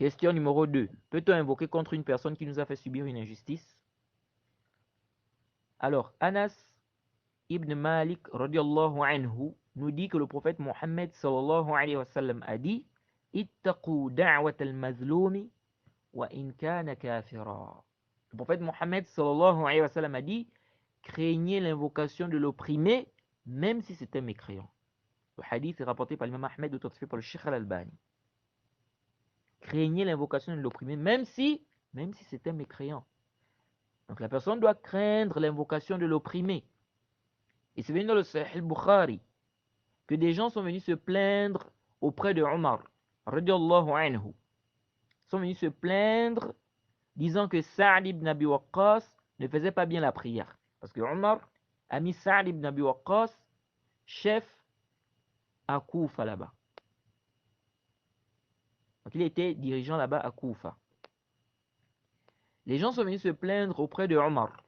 Question numéro 2. Peut-on invoquer contre une personne qui nous a fait subir une injustice? Alors, Anas ibn Malik radiallahu anhu nous dit que le prophète Mohammed sallallahu alayhi wa sallam a dit Ittaqu da'wat al-mazlumi wa in kana kafira. Le prophète Mohammed sallallahu alayhi wa sallam a dit craignez l'invocation de l'opprimé même si c'est un mécréant. Le hadith est rapporté par l'imam Ahmed, authentifié par le Cheikh al-Albani. Craignez l'invocation de l'opprimé même si c'est un mécréant. Donc la personne doit craindre l'invocation de l'opprimé. Et c'est venu dans le Sahih al-Bukhari que des gens sont venus se plaindre auprès de Omar, radiallahu anhu. Sont venus se plaindre disant que Sa'd ibn Abi Waqqas ne faisait pas bien la prière. Parce que Omar a mis Sa'd ibn Abi Waqqas chef à Koufa là-bas. Donc il était dirigeant là-bas à Koufa. Les gens sont venus se plaindre auprès de Omar,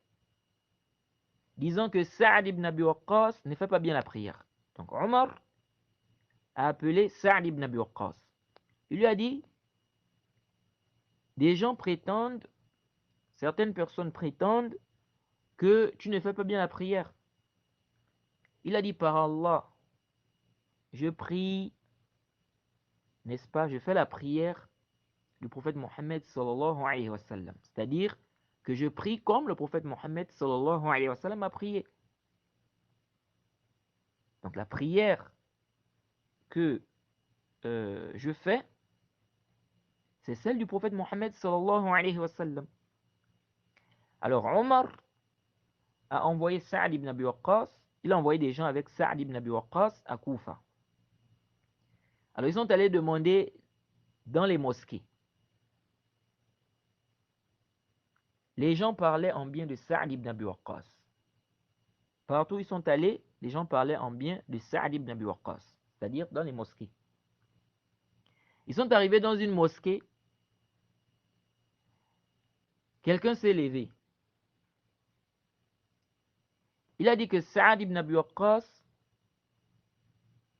disant que Sa'd ibn Abi Waqqas ne fait pas bien la prière. Donc Omar a appelé Sa'd ibn Abi Waqqas. Il lui a dit, des gens prétendent, certaines personnes prétendent que tu ne fais pas bien la prière. Il a dit, par Allah, je prie, n'est-ce pas, je fais la prière du prophète Mohammed sallallahu alayhi wa sallam. C'est-à-dire que je prie comme le prophète Mohammed sallallahu alayhi wa sallam a prié. Donc la prière que je fais, c'est celle du prophète Mohammed sallallahu alayhi wa sallam. Alors Omar a envoyé Sa'd ibn Abi Waqqas, il a envoyé des gens avec Sa'd ibn Abi Waqqas à Koufa. Alors ils sont allés demander dans les mosquées. Les gens parlaient en bien de Sa'd ibn Abi Waqqas. Partout où ils sont allés, les gens parlaient en bien de Sa'd ibn Abi Waqqas, c'est-à-dire dans les mosquées. Ils sont arrivés dans une mosquée, quelqu'un s'est levé. Il a dit que Sa'd ibn Abi Waqqas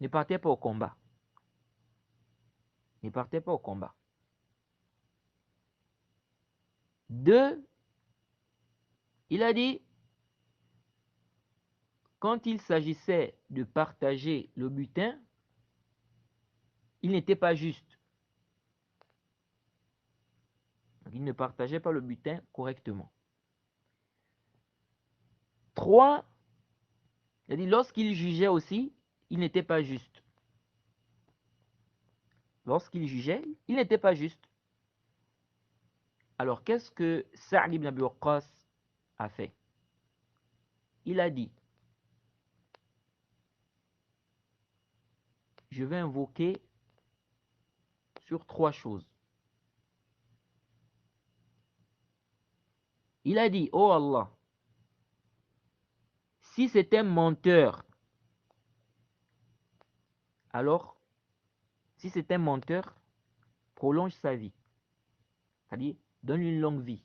ne partait pas au combat. Ne partait pas au combat. Deux, il a dit, quand il s'agissait de partager le butin, il n'était pas juste. Donc, il ne partageait pas le butin correctement. 3, il a dit, lorsqu'il jugeait aussi, il n'était pas juste. Lorsqu'il jugeait, il n'était pas juste. Alors, qu'est-ce que Sa'd ibn Abi Waqqas a fait? Il a dit, je vais invoquer sur 3 choses. Il a dit, oh Allah, si c'est un menteur, alors, si c'est un menteur, prolonge sa vie. C'est-à-dire, donne une longue vie.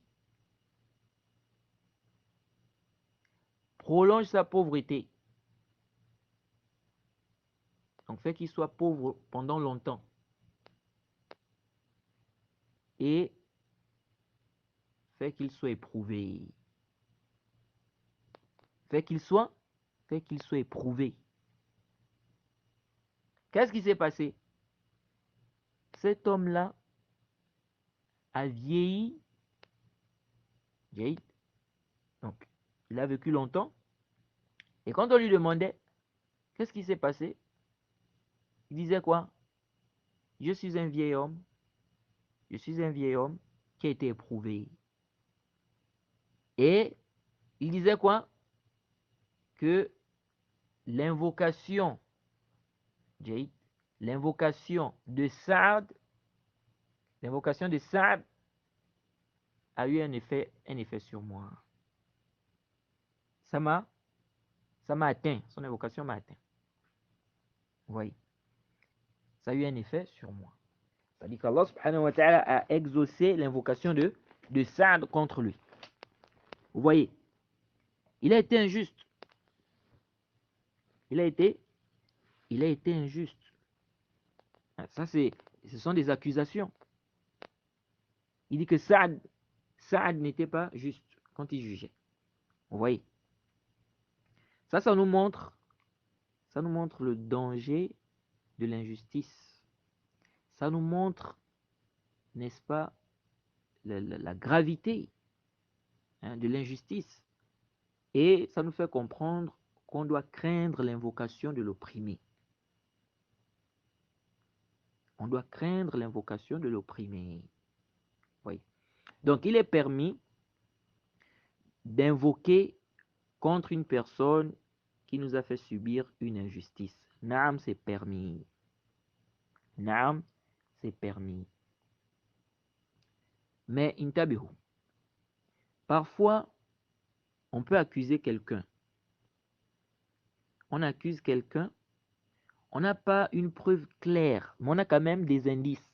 Prolonge sa pauvreté. Donc, fait qu'il soit pauvre pendant longtemps. Et fait qu'il soit éprouvé. Fait qu'il soit éprouvé. Qu'est-ce qui s'est passé? Cet homme-là a vieilli. Donc, il a vécu longtemps. Et quand on lui demandait, qu'est-ce qui s'est passé? Il disait quoi? Je suis un vieil homme. Je suis un vieil homme qui a été éprouvé. Et il disait quoi? Que l'invocation de Sa'd a eu un effet sur moi. Ça m'a atteint. Son invocation m'a atteint. Vous voyez? Ça a eu un effet sur moi. C'est-à-dire qu'Allah subhanahu wa ta'ala a exaucé l'invocation de Sa'd contre lui. Vous voyez? Il a été injuste. Il a été injuste. Ça, ce sont des accusations. Il dit que Saad n'était pas juste quand il jugeait. Vous voyez? Ça nous montre le danger de l'injustice. Ça nous montre, n'est-ce pas, la gravité de l'injustice. Et ça nous fait comprendre qu'on doit craindre l'invocation de l'opprimé. On doit craindre l'invocation de l'opprimé. Oui. Donc, il est permis d'invoquer contre une personne qui nous a fait subir une injustice. Naam, c'est permis. Naam, c'est permis. Mais intabihu. Parfois, on peut accuser quelqu'un. On accuse quelqu'un. On n'a pas une preuve claire, mais on a quand même des indices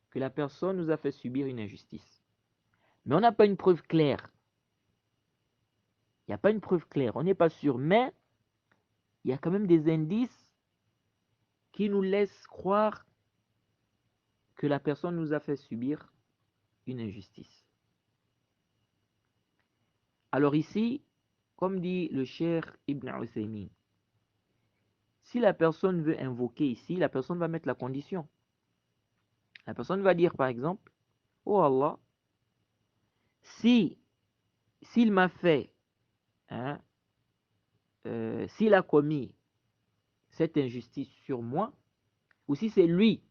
que la personne nous a fait subir une injustice. Mais on n'a pas une preuve claire. Il n'y a pas une preuve claire. On n'est pas sûr. Mais il y a quand même des indices qui nous laissent croire que la personne nous a fait subir une injustice. Alors ici, comme dit le cher Ibn Uthaymin, si la personne veut invoquer ici, la personne va mettre la condition. La personne va dire par exemple, oh Allah, s'il m'a fait, s'il a commis cette injustice sur moi, ou si c'est lui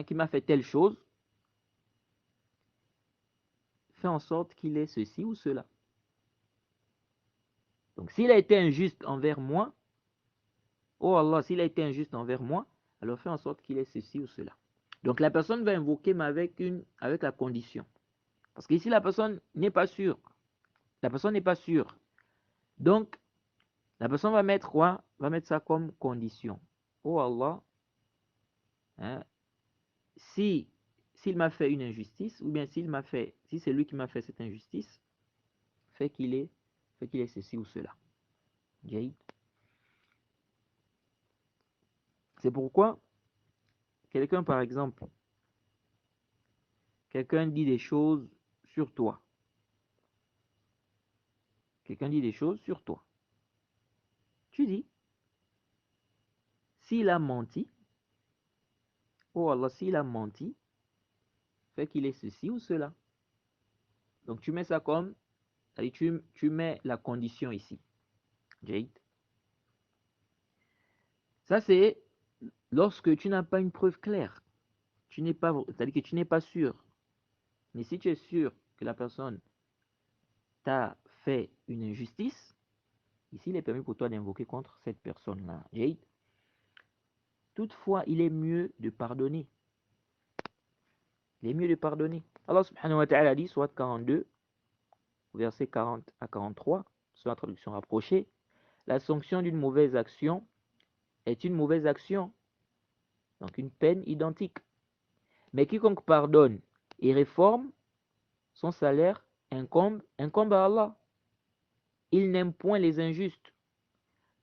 qui m'a fait telle chose, fais en sorte qu'il ait ceci ou cela. Donc s'il a été injuste envers moi, oh Allah, s'il a été injuste envers moi, alors fais en sorte qu'il ait ceci ou cela. Donc la personne va invoquer, mais avec la condition. Parce qu'ici, la personne n'est pas sûre. La personne n'est pas sûre. Donc, la personne va mettre quoi? Va mettre ça comme condition. Oh Allah, s'il m'a fait une injustice, ou bien si c'est lui qui m'a fait cette injustice, fait qu'il ait ceci ou cela. C'est pourquoi quelqu'un, par exemple, quelqu'un dit des choses sur toi. Quelqu'un dit des choses sur toi. Tu dis, s'il a menti, oh Allah, s'il a menti, fait qu'il est ceci ou cela. Donc tu mets ça comme, tu mets la condition ici. Jade. Ça c'est lorsque tu n'as pas une preuve claire. C'est-à-dire que tu n'es pas sûr. Mais si tu es sûr que la personne t'a fait une injustice, ici il est permis pour toi d'invoquer contre cette personne-là. Jade. Toutefois, il est mieux de pardonner. Il est mieux de pardonner. Allah subhanahu wa ta'ala dit, soit 42, versets 40 à 43, sur la traduction rapprochée, la sanction d'une mauvaise action est une mauvaise action, donc une peine identique. Mais quiconque pardonne et réforme, son salaire incombe à Allah. Il n'aime point les injustes.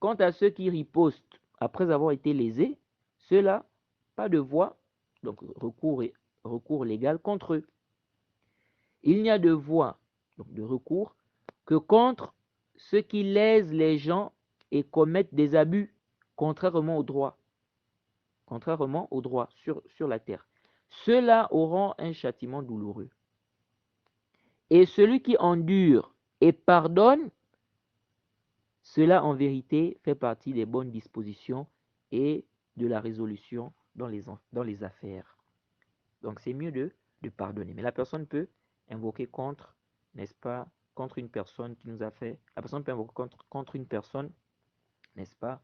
Quant à ceux qui ripostent après avoir été lésés, ceux-là, pas de voie, donc recours légal contre eux. Il n'y a de voie, donc de recours, que contre ceux qui lèsent les gens et commettent des abus, contrairement au droit. Contrairement au droit sur la terre. Ceux-là auront un châtiment douloureux. Et celui qui endure et pardonne, cela en vérité fait partie des bonnes dispositions et de la résolution dans les affaires. Donc c'est mieux de pardonner. Mais la personne peut invoquer contre, n'est-ce pas, contre une personne qui nous a fait, la personne peut invoquer contre une personne, n'est-ce pas,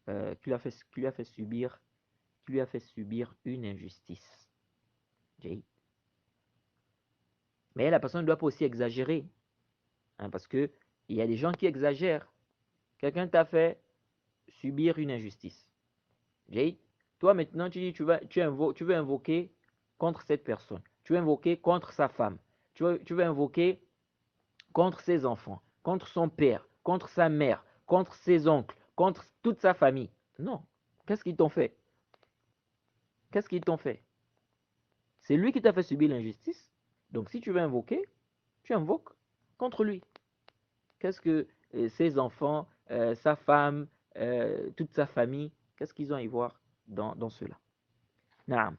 qui lui a fait subir une injustice. Mais la personne ne doit pas aussi exagérer, parce que il y a des gens qui exagèrent. Quelqu'un t'a fait subir une injustice. Toi maintenant tu dis tu veux invoquer contre cette personne. Tu veux invoquer contre sa femme. Tu veux invoquer contre ses enfants, contre son père, contre sa mère, contre ses oncles, contre toute sa famille. Non. Qu'est-ce qu'ils t'ont fait? Qu'est-ce qu'ils t'ont fait? C'est lui qui t'a fait subir l'injustice. Donc si tu veux invoquer, tu invoques contre lui. Qu'est-ce que ses enfants, sa femme, toute sa famille, qu'est-ce qu'ils ont à y voir dans cela? Naam.